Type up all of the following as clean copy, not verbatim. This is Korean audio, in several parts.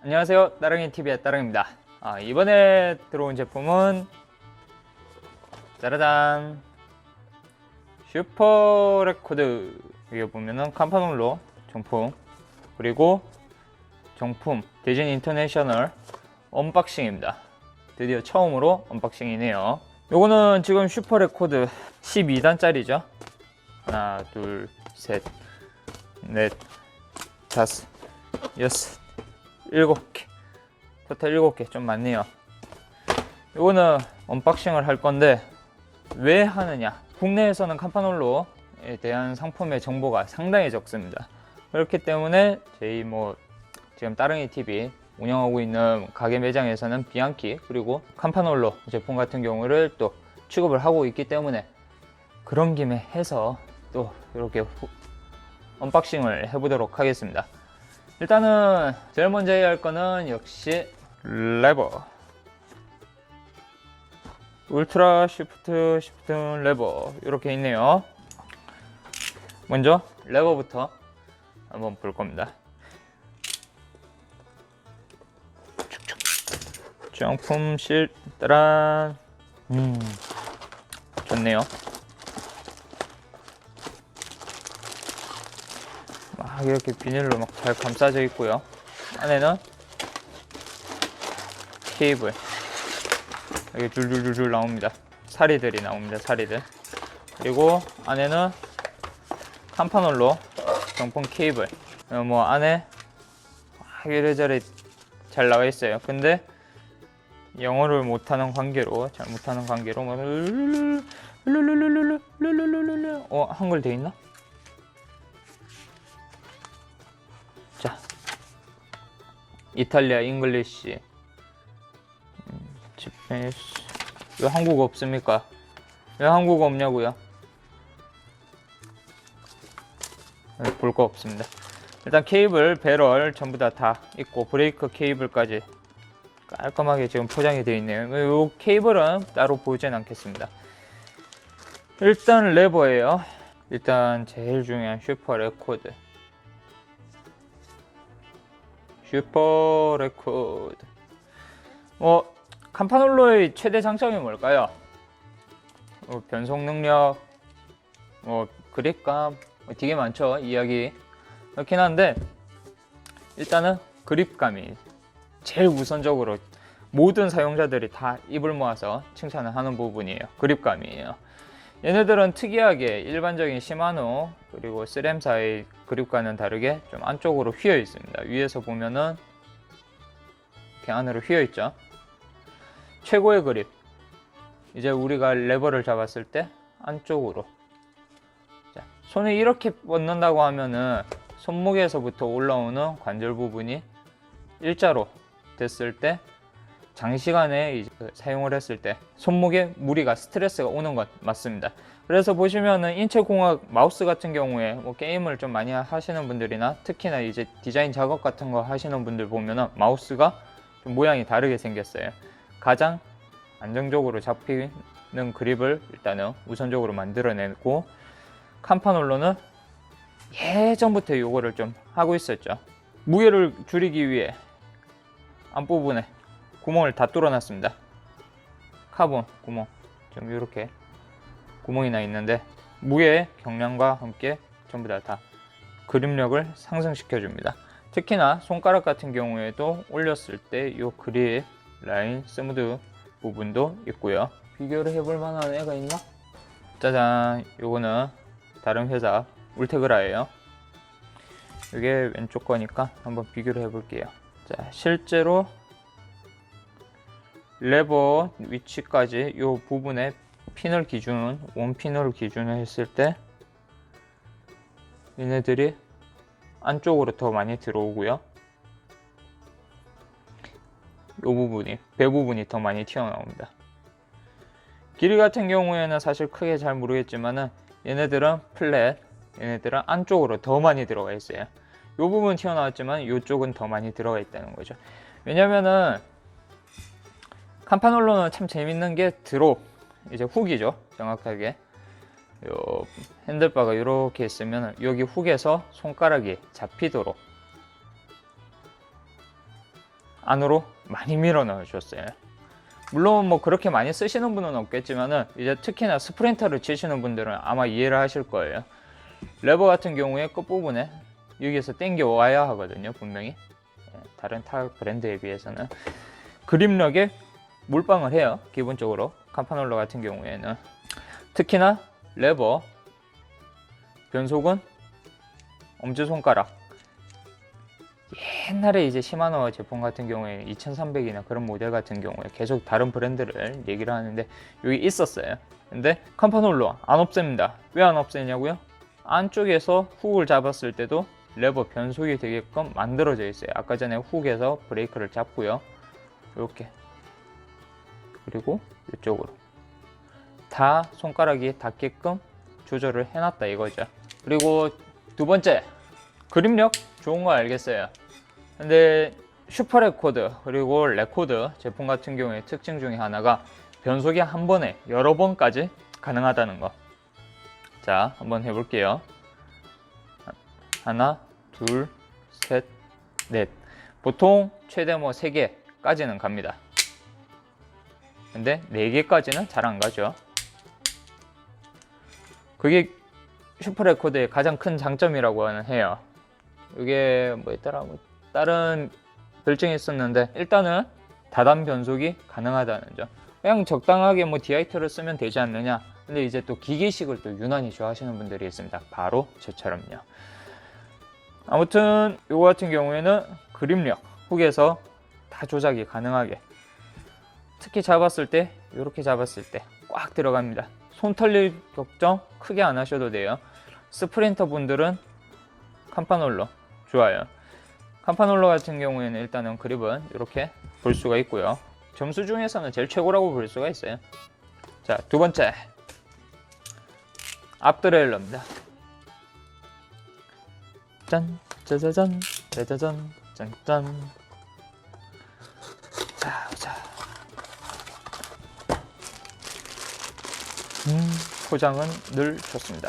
안녕하세요, 따릉이TV의 따릉입니다. 이번에 들어온 제품은 짜라잔, 슈퍼레코드. 여기 보면은 캄파놀로 정품, 그리고 정품 대진 인터내셔널 언박싱입니다. 드디어 처음으로 언박싱이네요. 요거는 지금 슈퍼레코드 12단짜리죠 하나, 둘, 셋, 넷, 다섯, 여섯, 7개, 토탈 7개. 좀 많네요. 요거는 언박싱을 할 건데 왜 하느냐, 국내에서는 캄파놀로에 대한 상품의 정보가 상당히 적습니다. 그렇기 때문에 저희 지금 따릉이TV 운영하고 있는 가게 매장에서는 비앙키 그리고 캄파놀로 제품 같은 경우를 또 취급을 하고 있기 때문에 그런 김에 해서 또 이렇게 언박싱을 해보도록 하겠습니다. 일단은 제일 먼저 해야 할 거는 역시 레버, 울트라 시프트 레버 이렇게 있네요. 먼저 레버부터 한번 볼 겁니다. 정품실 따란, 좋네요. 막 이렇게 비닐로 막 잘 감싸져 있고요. 안에는 케이블 여기 줄줄줄줄 나옵니다. 사리들이 나옵니다. 사리들. 그리고 안에는 캄파놀로 정품 케이블. 안에 이래저래 잘 나와 있어요. 근데 영어를 못하는 관계로, 잘 못하는 관계로 한글 돼 있나? 자, 이탈리아 잉글리시, 왜 한국어 없습니까? 왜 한국어 없냐고요? 볼 거 없습니다. 일단 케이블, 배럴 전부 다 있고 브레이크 케이블까지 깔끔하게 지금 포장이 되어 있네요. 이 케이블은 따로 보이진 않겠습니다. 일단 레버예요. 일단 제일 중요한 슈퍼레코드. 캄파놀로의 최대 장점이 뭘까요? 변속 능력, 그립감, 되게 많죠, 이야기. 그렇긴 한데 일단은 그립감이 제일 우선적으로 모든 사용자들이 다 입을 모아서 칭찬을 하는 부분이에요. 그립감이에요. 얘네들은 특이하게 일반적인 시마노 그리고 3M사의 그립과는 다르게 좀 안쪽으로 휘어 있습니다. 위에서 보면은 이렇게 안으로 휘어 있죠. 최고의 그립, 이제 우리가 레버를 잡았을 때 안쪽으로, 자, 손에 이렇게 뻗는다고 하면은 손목에서부터 올라오는 관절 부분이 일자로 됐을 때, 장시간에 사용을 했을 때 손목에 무리가, 스트레스가 오는 것 맞습니다. 그래서 보시면은 인체공학 마우스 같은 경우에 게임을 좀 많이 하시는 분들이나 특히나 이제 디자인 작업 같은 거 하시는 분들 보면은 마우스가 좀 모양이 다르게 생겼어요. 가장 안정적으로 잡히는 그립을 일단은 우선적으로 만들어내고, 캄파놀로는 예전부터 이거를 좀 하고 있었죠. 무게를 줄이기 위해 앞부분에 구멍을 다 뚫어놨습니다. 카본 구멍 좀 이렇게 구멍이 나 있는데 무게 경량과 함께 전부 다 그립력을 상승시켜 줍니다. 특히나 손가락 같은 경우에도 올렸을 때 이 그립 라인 스무드 부분도 있고요. 비교를 해볼 만한 애가 있나? 짜잔, 요거는 다른 회사 울테그라예요. 이게 왼쪽 거니까 한번 비교를 해볼게요. 자, 실제로 레버 위치까지 이 부분에 핀을 원핀을 기준으로 했을 때 얘네들이 안쪽으로 더 많이 들어오고요. 이 부분이, 배 부분이 더 많이 튀어나옵니다. 길이 같은 경우에는 사실 크게 잘 모르겠지만은 얘네들은 플랫, 얘네들은 안쪽으로 더 많이 들어가 있어요. 이 부분 튀어나왔지만 이쪽은 더 많이 들어가 있다는 거죠. 왜냐면은 캄파놀로는 참 재밌는 게 드롭, 이제 훅이죠. 정확하게 요 핸들바가 이렇게 있으면 여기 훅에서 손가락이 잡히도록 안으로 많이 밀어 넣어 줬어요. 물론 뭐 그렇게 많이 쓰시는 분은 없겠지만은 이제 특히나 스프린터를 치시는 분들은 아마 이해를 하실 거예요. 레버 같은 경우에 끝부분에 여기에서 당겨 와야 하거든요, 분명히. 다른 타 브랜드에 비해서는 그립력에 몰빵을 해요, 기본적으로. 캠파놀라 같은 경우에는. 특히나 레버, 변속은 엄지손가락. 옛날에 이제 시마노 제품 같은 경우에 2300이나 그런 모델 같은 경우에 계속 다른 브랜드를 얘기를 하는데 여기 있었어요. 근데 캠파놀라 안 없앱니다. 왜 안 없애냐고요? 안쪽에서 훅을 잡았을 때도 레버 변속이 되게끔 만들어져 있어요. 아까 전에 훅에서 브레이크를 잡고요, 이렇게, 그리고 이쪽으로 다 손가락이 닿게끔 조절을 해놨다 이거죠. 그리고 두 번째, 그립력 좋은 거 알겠어요. 근데 슈퍼 레코드 그리고 레코드 제품 같은 경우에 특징 중에 하나가 변속이 한 번에 여러 번까지 가능하다는 거. 자, 한번 해볼게요. 하나, 둘, 셋, 넷. 보통 최대 뭐 3개까지는 갑니다. 근데 4개까지는 잘 안 가죠. 그게 슈퍼 레코드의 가장 큰 장점이라고 해요. 이게 뭐였더라, 다른 별칭이 있었는데 일단은 다단 변속이 가능하다는 점. 그냥 적당하게 뭐 디하이터를 쓰면 되지 않느냐. 근데 이제 또 기계식을 또 유난히 좋아하시는 분들이 있습니다. 바로 저처럼요. 아무튼 이거 같은 경우에는 그립력 훅에서 다 조작이 가능하게, 특히 잡았을 때 이렇게 잡았을 때 꽉 들어갑니다. 손 털릴 걱정 크게 안 하셔도 돼요. 스프린터 분들은 캠파놀라 좋아요. 캠파놀라 같은 경우에는 일단은 그립은 이렇게 볼 수가 있고요. 점수 중에서는 제일 최고라고 볼 수가 있어요. 자, 두 번째, 앞드레일러입니다. 짠, 짜자잔, 짜자잔, 짠짠. 자, 보자. 포장은 늘 좋습니다.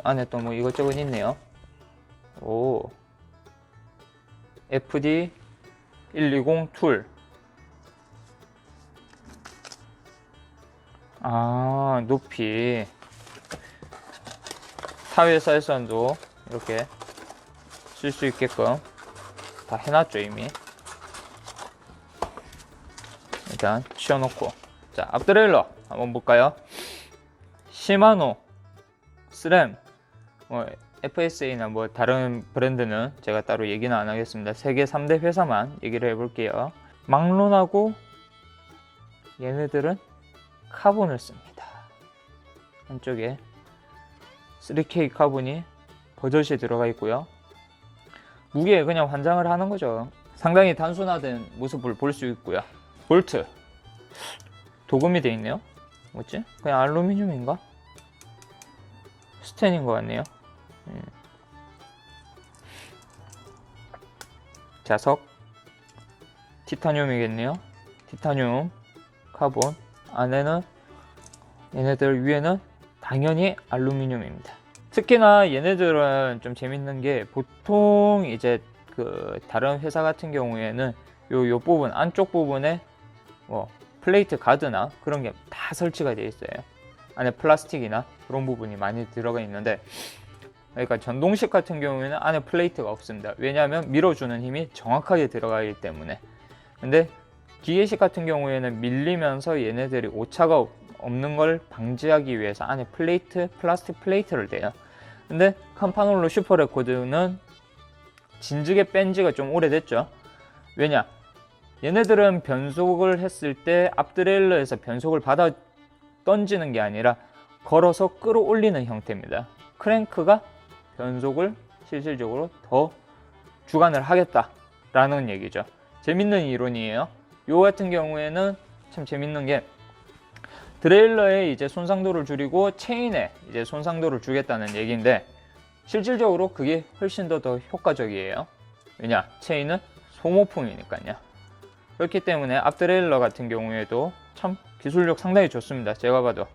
안에 또 뭐 이것저것 있네요. 오, FD 120 툴. 아, 높이. 타 회사에서도 이렇게 쓸 수 있게끔 다 해놨죠, 이미. 일단 치워놓고. 자, 앞드레일러 한번 볼까요? 시마노, 스램, FSA나 뭐 다른 브랜드는 제가 따로 얘기는 안 하겠습니다. 세계 3대 회사만 얘기를 해볼게요. 막론하고 얘네들은 카본을 씁니다. 한쪽에 3K 카본이 버젓이 들어가 있고요. 무게에 그냥 환장을 하는 거죠. 상당히 단순화된 모습을 볼 수 있고요. 볼트 도금이 돼 있네요. 뭐지? 그냥 알루미늄인가? 스텐인 것 같네요. 자석 티타늄이겠네요. 티타늄, 카본. 안에는 얘네들 위에는 당연히 알루미늄입니다. 특히나 얘네들은 좀 재밌는 게 보통 이제 그 다른 회사 같은 경우에는 요 부분 안쪽 부분에 뭐 플레이트 가드나 그런 게 다 설치가 되어 있어요. 안에 플라스틱이나 그런 부분이 많이 들어가 있는데, 그러니까 전동식 같은 경우에는 안에 플레이트가 없습니다. 왜냐하면 밀어주는 힘이 정확하게 들어가기 때문에. 근데 기계식 같은 경우에는 밀리면서 얘네들이 오차가 없는 걸 방지하기 위해서 안에 플라스틱 플레이트를 대요. 근데 캠파놀라 슈퍼 레코드는 진즉에 뺀 지가 좀 오래됐죠. 왜냐? 얘네들은 변속을 했을 때 앞드레일러에서 변속을 받아 던지는 게 아니라 걸어서 끌어올리는 형태입니다. 크랭크가 변속을 실질적으로 더 주관을 하겠다라는 얘기죠. 재밌는 이론이에요. 요 같은 경우에는 참 재밌는 게 드레일러의 이제 손상도를 줄이고 체인에 이제 손상도를 주겠다는 얘기인데, 실질적으로 그게 훨씬 더 효과적이에요. 왜냐? 체인은 소모품이니까요. 그렇기 때문에 앞드레일러 같은 경우에도 참 기술력 상당히 좋습니다. 제가 봐도.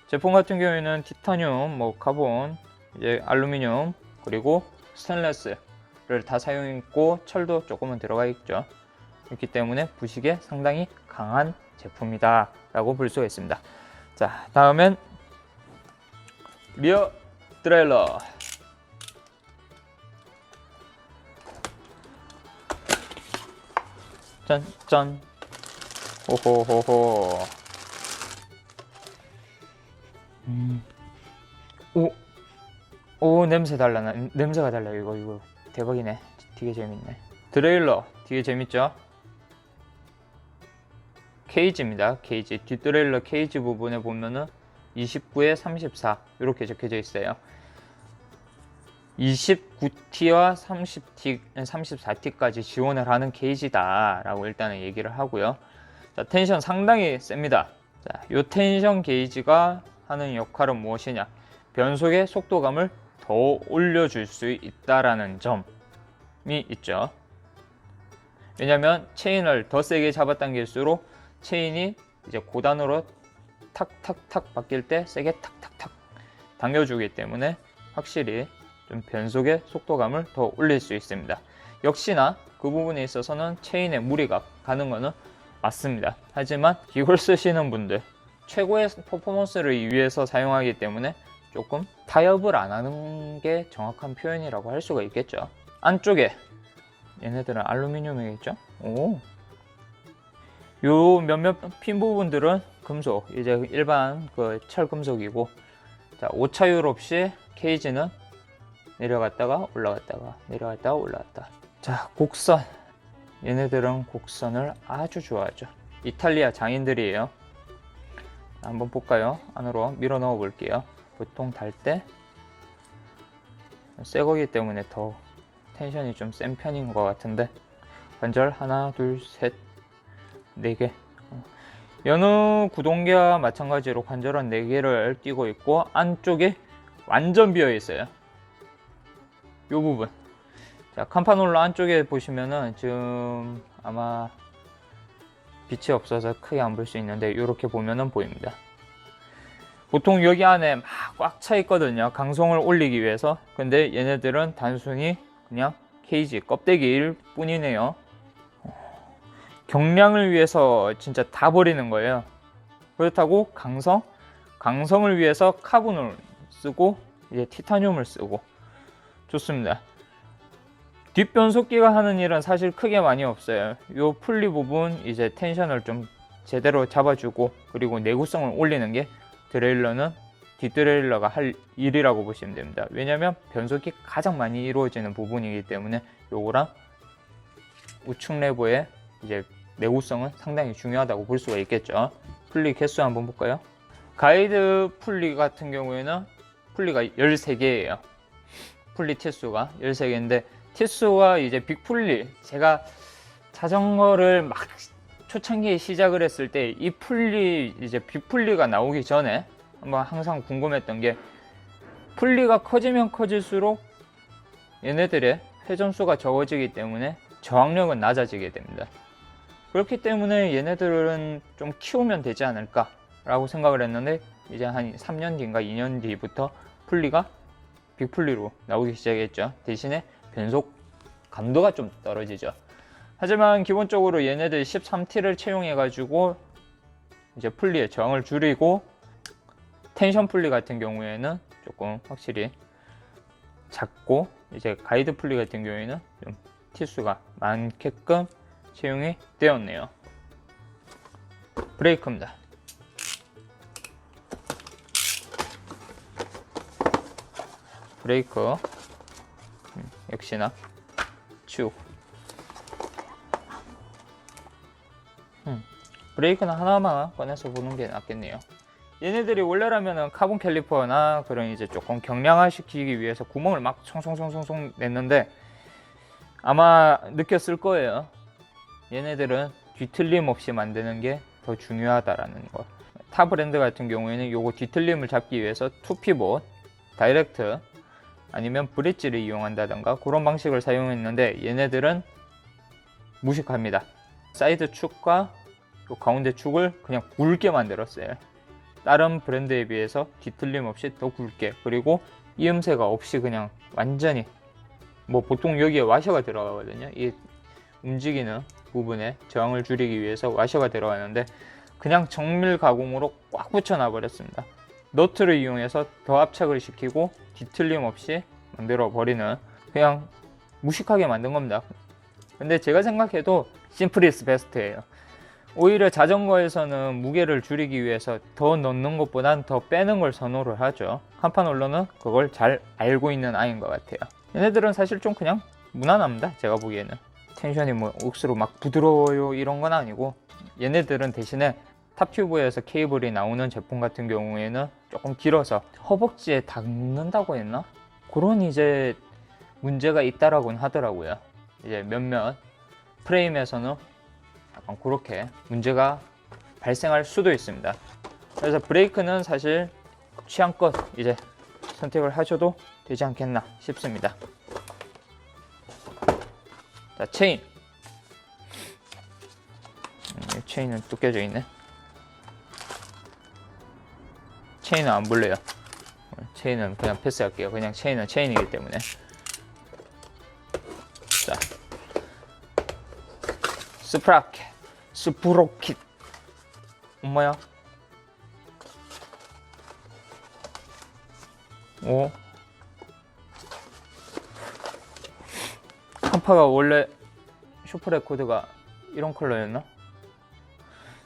제품 같은 경우에는 티타늄, 뭐 카본, 이제 알루미늄, 그리고 스테인리스 를 다 사용했고 철도 조금은 들어가 있죠. 그렇기 때문에 부식에 상당히 강한 제품이다 라고 볼 수가 있습니다. 자, 다음엔 리어 드라일러. 짠짠. 호호호호. 오, 냄새 달라. 냄새가 달라. 이거 대박이네. 되게 재밌네. 드레일러 되게 재밌죠? 케이지입니다. 케이지. 뒷드레일러 케이지 부분에 보면은 29에 34 이렇게 적혀져 있어요. 29T와 34T까지 지원을 하는 게이지다 라고 일단은 얘기를 하고요. 자, 텐션 상당히 셉니다. 자, 요 텐션 게이지가 하는 역할은 무엇이냐? 변속의 속도감을 더 올려줄 수 있다라는 점이 있죠. 왜냐면 체인을 더 세게 잡아당길수록 체인이 이제 고단으로 탁탁탁 바뀔 때 세게 탁탁탁 당겨주기 때문에 확실히 좀 변속의 속도감을 더 올릴 수 있습니다. 역시나 그 부분에 있어서는 체인에 무리가 가는 것은 맞습니다. 하지만 이걸 쓰시는 분들 최고의 퍼포먼스를 위해서 사용하기 때문에 조금 타협을 안 하는 게 정확한 표현이라고 할 수가 있겠죠. 안쪽에 얘네들은 알루미늄이겠죠. 요 몇몇 핀 부분들은 금속, 이제 일반 그 철금속이고, 자, 오차율 없이 케이지는 내려갔다가 올라갔다가 내려갔다가 올라갔다. 자, 곡선. 얘네들은 곡선을 아주 좋아하죠. 이탈리아 장인들이에요. 한번 볼까요? 안으로 밀어 넣어 볼게요. 보통 달 때 새 거기 때문에 더 텐션이 좀 센 편인 것 같은데, 관절 하나, 둘, 셋, 네 개. 여느 구동계와 마찬가지로 관절은 4개를 띄고 있고 안쪽에 완전 비어 있어요. 요 부분. 자, 캄파놀라 안쪽에 보시면은 지금 아마 빛이 없어서 크게 안 볼 수 있는데 이렇게 보면은 보입니다. 보통 여기 안에 막 꽉 차 있거든요. 강성을 올리기 위해서. 근데 얘네들은 단순히 그냥 케이지 껍데기일 뿐이네요. 경량을 위해서 진짜 다 버리는 거예요. 그렇다고 강성을 위해서 카본을 쓰고 이제 티타늄을 쓰고 좋습니다. 뒷변속기가 하는 일은 사실 크게 많이 없어요. 요 풀리 부분 이제 텐션을 좀 제대로 잡아주고 그리고 내구성을 올리는 게 드레일러는 뒷드레일러가 할 일이라고 보시면 됩니다. 왜냐면 변속이 가장 많이 이루어지는 부분이기 때문에 요거랑 우측 레버의 이제 내구성은 상당히 중요하다고 볼 수가 있겠죠. 풀리 개수 한번 볼까요? 가이드 풀리 같은 경우에는 풀리가 13개예요. 풀리 티수가 13개인데 티수와 이제 빅풀리, 제가 자전거를 막 초창기에 시작을 했을 때 이 풀리 이제 빅풀리가 나오기 전에 한번 항상 궁금했던 게 풀리가 커지면 커질수록 얘네들의 회전수가 적어지기 때문에 저항력은 낮아지게 됩니다. 그렇기 때문에 얘네들은 좀 키우면 되지 않을까 라고 생각을 했는데 이제 한 3년 뒤인가 2년 뒤부터 풀리가 빅풀리로 나오기 시작했죠. 대신에 변속 감도가 좀 떨어지죠. 하지만 기본적으로 얘네들 13T를 채용해 가지고 이제 풀리의 저항을 줄이고 텐션 풀리 같은 경우에는 조금 확실히 작고 이제 가이드 풀리 같은 경우에는 좀 T수가 많게끔 채용이 되었네요. 브레이크입니다. 브레이크 역시나 쭉. 브레이크는 하나만 꺼내서 보는 게 낫겠네요. 얘네들이 원래라면은 카본 캘리퍼나 그런 이제 조금 경량화 시키기 위해서 구멍을 막 송송송송송 냈는데 아마 느꼈을 거예요. 얘네들은 뒤틀림 없이 만드는 게 더 중요하다라는 거. 타 브랜드 같은 경우에는 요거 뒤틀림을 잡기 위해서 투피봇, 다이렉트 아니면 브릿지를 이용한다던가 그런 방식을 사용했는데 얘네들은 무식합니다. 사이드 축과 요 가운데 축을 그냥 굵게 만들었어요. 다른 브랜드에 비해서 뒤틀림 없이 더 굵게, 그리고 이음새가 없이 그냥 완전히 뭐 보통 여기에 와셔가 들어가거든요. 이 움직이는 부분에 저항을 줄이기 위해서 와셔가 들어가는데 그냥 정밀 가공으로 꽉 붙여놔 버렸습니다. 너트를 이용해서 더 압착을 시키고 뒤틀림 없이 만들어 버리는, 그냥 무식하게 만든 겁니다. 근데 제가 생각해도 심플 이즈 베스트예요. 오히려 자전거에서는 무게를 줄이기 위해서 더 넣는 것보단 더 빼는 걸 선호를 하죠. 캄파놀로는 그걸 잘 알고 있는 아이인 것 같아요. 얘네들은 사실 좀 그냥 무난합니다. 제가 보기에는 텐션이 뭐 억수로 막 부드러워요 이런 건 아니고, 얘네들은 대신에 탑튜브에서 케이블이 나오는 제품 같은 경우에는 조금 길어서 허벅지에 닿는다고 했나? 그런 이제 문제가 있다라고는 하더라고요. 이제 몇몇 프레임에서는 약간 그렇게 문제가 발생할 수도 있습니다. 그래서 브레이크는 사실 취향껏 이제 선택을 하셔도 되지 않겠나 싶습니다. 자, 체인. 체인은 또 껴져 있네. 체인은 안 볼래요. 체인은 그냥 패스할게요. 그냥 체인은 체인이기 때문에. 자, 스프로킷. 엄마야. 오. 캄파가 원래 슈퍼레코드가 이런 컬러였나?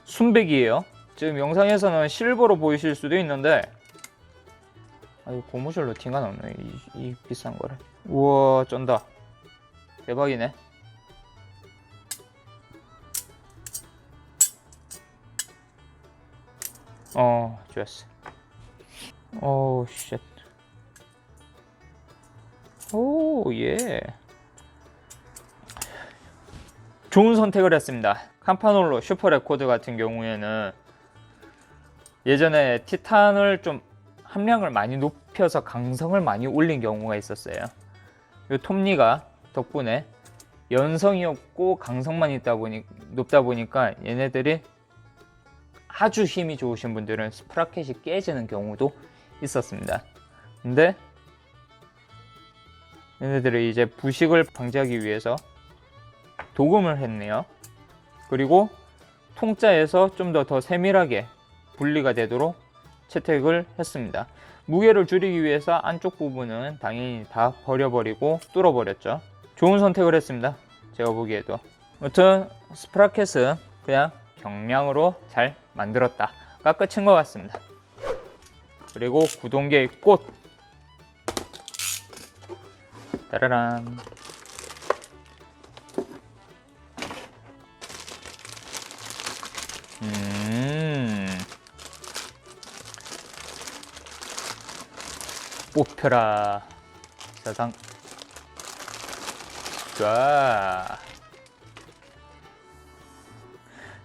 순백이에요. 지금 영상에서는 실버로 보이실 수도 있는데, 아유, 고무줄로 티가 나네. 이 비싼 거를. 우와, 쩐다. 대박이네. 좋았어. 오, 쉣. 오, 예. 좋은 선택을 했습니다. 캄파놀로 슈퍼레코드 같은 경우에는 예전에 티탄을 좀 함량을 많이 높여서 강성을 많이 올린 경우가 있었어요. 이 톱니가 덕분에 연성이 없고 강성만 높다 보니까 얘네들이 아주 힘이 좋으신 분들은 스프라켓이 깨지는 경우도 있었습니다. 근데 얘네들이 이제 부식을 방지하기 위해서 도금을 했네요. 그리고 통짜에서 좀 더 세밀하게 분리가 되도록 채택을 했습니다. 무게를 줄이기 위해서 안쪽 부분은 당연히 다 버려버리고 뚫어버렸죠. 좋은 선택을 했습니다. 제가 보기에도. 아무튼 스프라켓은 그냥 경량으로 잘 만들었다가 끝인 것 같습니다. 그리고 구동계의 꽃. 따라란. 뽑혀라 사상.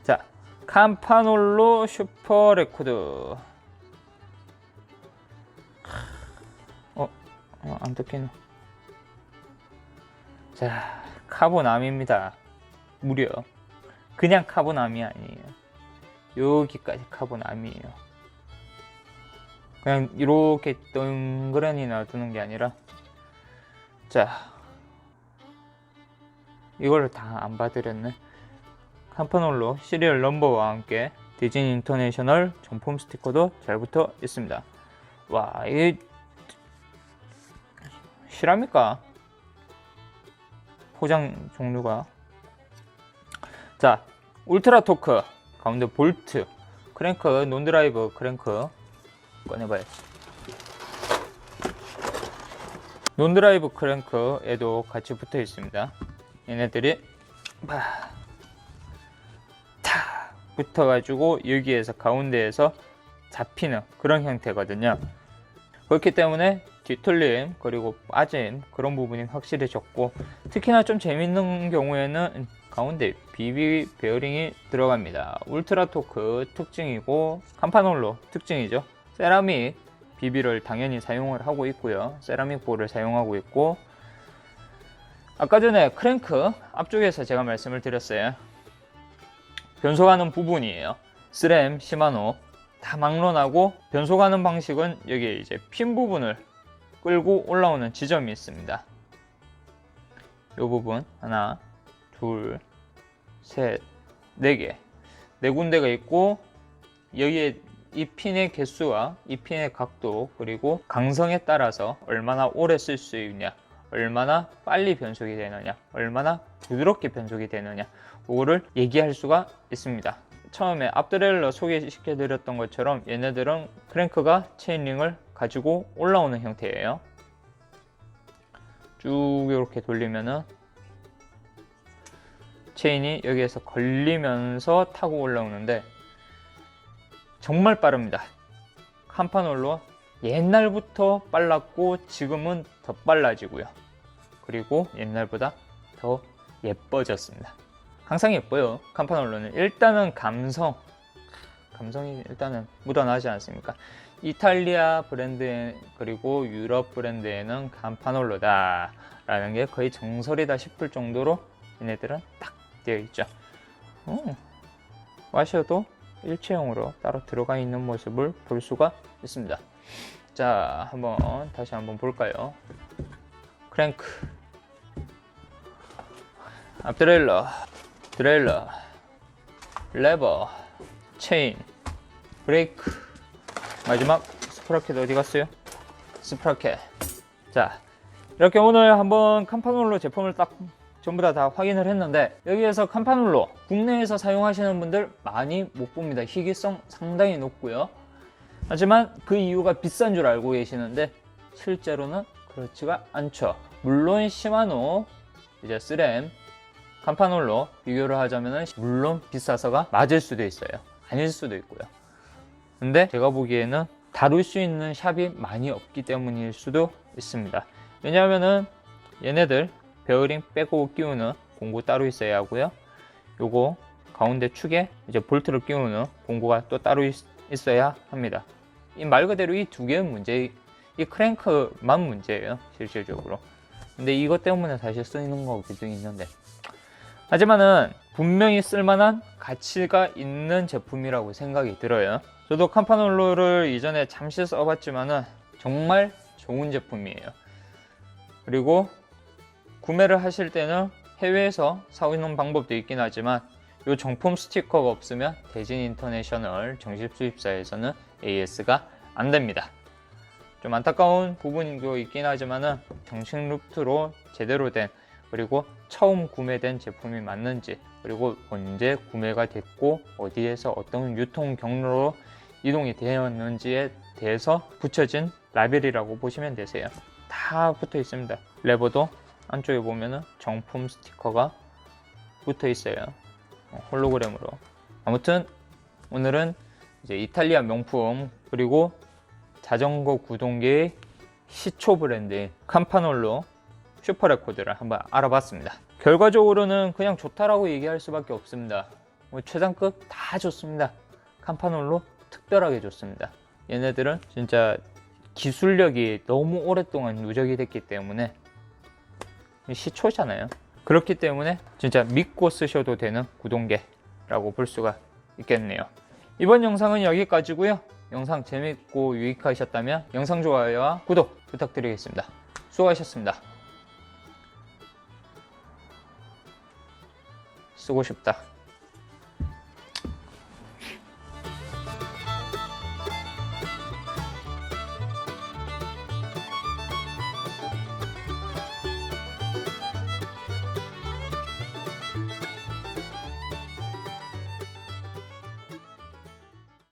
자, 캄파놀로 슈퍼레코드. 안 뜯기네. 자, 카본암입니다. 무려 그냥 카본암이 아니에요. 여기까지 카본암이에요. 그냥 이렇게 덩그러니 놔두는 게 아니라, 자, 이걸 다 안 봐드렸네. 캄파놀로 시리얼 넘버와 함께 디즈니 인터내셔널 정품 스티커도 잘 붙어 있습니다. 와, 이게 실합니까? 포장 종류가. 자, 울트라 토크 가운데 볼트, 크랭크, 논드라이브 크랭크 꺼내봐야지. 논드라이브 크랭크에도 같이 붙어 있습니다. 얘네들이 탁 붙어가지고 여기에서 가운데에서 잡히는 그런 형태거든요. 그렇기 때문에 뒤틀림 그리고 빠짐 그런 부분이 확실히 적고, 특히나 좀 재밌는 경우에는 가운데 비비 베어링이 들어갑니다. 울트라 토크 특징이고 캄파놀로 특징이죠. 세라믹 비비를 당연히 사용을 하고 있고요. 세라믹 볼을 사용하고 있고, 아까 전에 크랭크 앞쪽에서 제가 말씀을 드렸어요. 변속하는 부분이에요. 스램, 시마노 다 막론하고, 변속하는 방식은 여기 이제 핀 부분을 끌고 올라오는 지점이 있습니다. 부분 하나, 둘, 셋, 네 개, 네 군데가 있고 여기에 이 핀의 개수와 이 핀의 각도 그리고 강성에 따라서 얼마나 오래 쓸 수 있냐, 얼마나 빨리 변속이 되느냐, 얼마나 부드럽게 변속이 되느냐, 그거를 얘기할 수가 있습니다. 처음에 앞드레일러 소개시켜 드렸던 것처럼 얘네들은 크랭크가 체인링을 가지고 올라오는 형태예요. 쭉 이렇게 돌리면은 체인이 여기에서 걸리면서 타고 올라오는데 정말 빠릅니다. 캄파놀로 옛날부터 빨랐고 지금은 더 빨라지고요. 그리고 옛날보다 더 예뻐졌습니다. 항상 예뻐요. 캄파놀로는 일단은 감성이 일단은 묻어나지 않습니까? 이탈리아 브랜드 그리고 유럽 브랜드에는 캄파놀로다 라는 게 거의 정설이다 싶을 정도로 얘네들은 딱 되어 있죠. 와셔도 일체형으로 따로 들어가 있는 모습을 볼 수가 있습니다. 자, 다시 한번 볼까요? 크랭크, 앞드레일러, 드레일러, 레버, 체인, 브레이크, 마지막 스프라켓 어디 갔어요? 스프라켓. 자, 이렇게 오늘 한번 캄파놀로 제품을 딱 전부 다 확인을 했는데 여기에서 캄파놀로 국내에서 사용하시는 분들 많이 못 봅니다. 희귀성 상당히 높고요. 하지만 그 이유가 비싼 줄 알고 계시는데 실제로는 그렇지가 않죠. 물론 시마노, 이제 스램, 캄파놀로 비교를 하자면 물론 비싸서가 맞을 수도 있어요. 아닐 수도 있고요. 근데 제가 보기에는 다룰 수 있는 샵이 많이 없기 때문일 수도 있습니다. 왜냐하면은 얘네들 베어링 빼고 끼우는 공구 따로 있어야 하고요. 요거 가운데 축에 이제 볼트를 끼우는 공구가 또 따로 있어야 합니다. 이 말 그대로 이 두 개의 문제, 이 크랭크만 문제예요, 실질적으로. 근데 이것 때문에 사실 쓰이는 거기도 있는데, 하지만은 분명히 쓸만한 가치가 있는 제품이라고 생각이 들어요. 저도 캄파놀로를 이전에 잠시 써봤지만은 정말 좋은 제품이에요. 그리고 구매를 하실 때는 해외에서 사오는 방법도 있긴 하지만 이 정품 스티커가 없으면 대진 인터내셔널 정식 수입사에서는 AS가 안 됩니다. 좀 안타까운 부분도 있긴 하지만은 정식 루트로 제대로 된 그리고 처음 구매된 제품이 맞는지 그리고 언제 구매가 됐고 어디에서 어떤 유통 경로로 이동이 되었는지에 대해서 붙여진 라벨이라고 보시면 되세요. 다 붙어 있습니다. 레버도 안쪽에 보면은 정품 스티커가 붙어 있어요. 홀로그램으로. 아무튼 오늘은 이제 이탈리아 명품 그리고 자전거 구동계의 시초 브랜드인 캄파놀로 슈퍼레코드를 한번 알아봤습니다. 결과적으로는 그냥 좋다라고 얘기할 수밖에 없습니다. 최상급 다 좋습니다. 캄파놀로 특별하게 좋습니다. 얘네들은 진짜 기술력이 너무 오랫동안 누적이 됐기 때문에 시초잖아요. 그렇기 때문에 진짜 믿고 쓰셔도 되는 구동계라고 볼 수가 있겠네요. 이번 영상은 여기까지고요. 영상 재밌고 유익하셨다면 영상 좋아요와 구독 부탁드리겠습니다. 수고하셨습니다. 쓰고 싶다.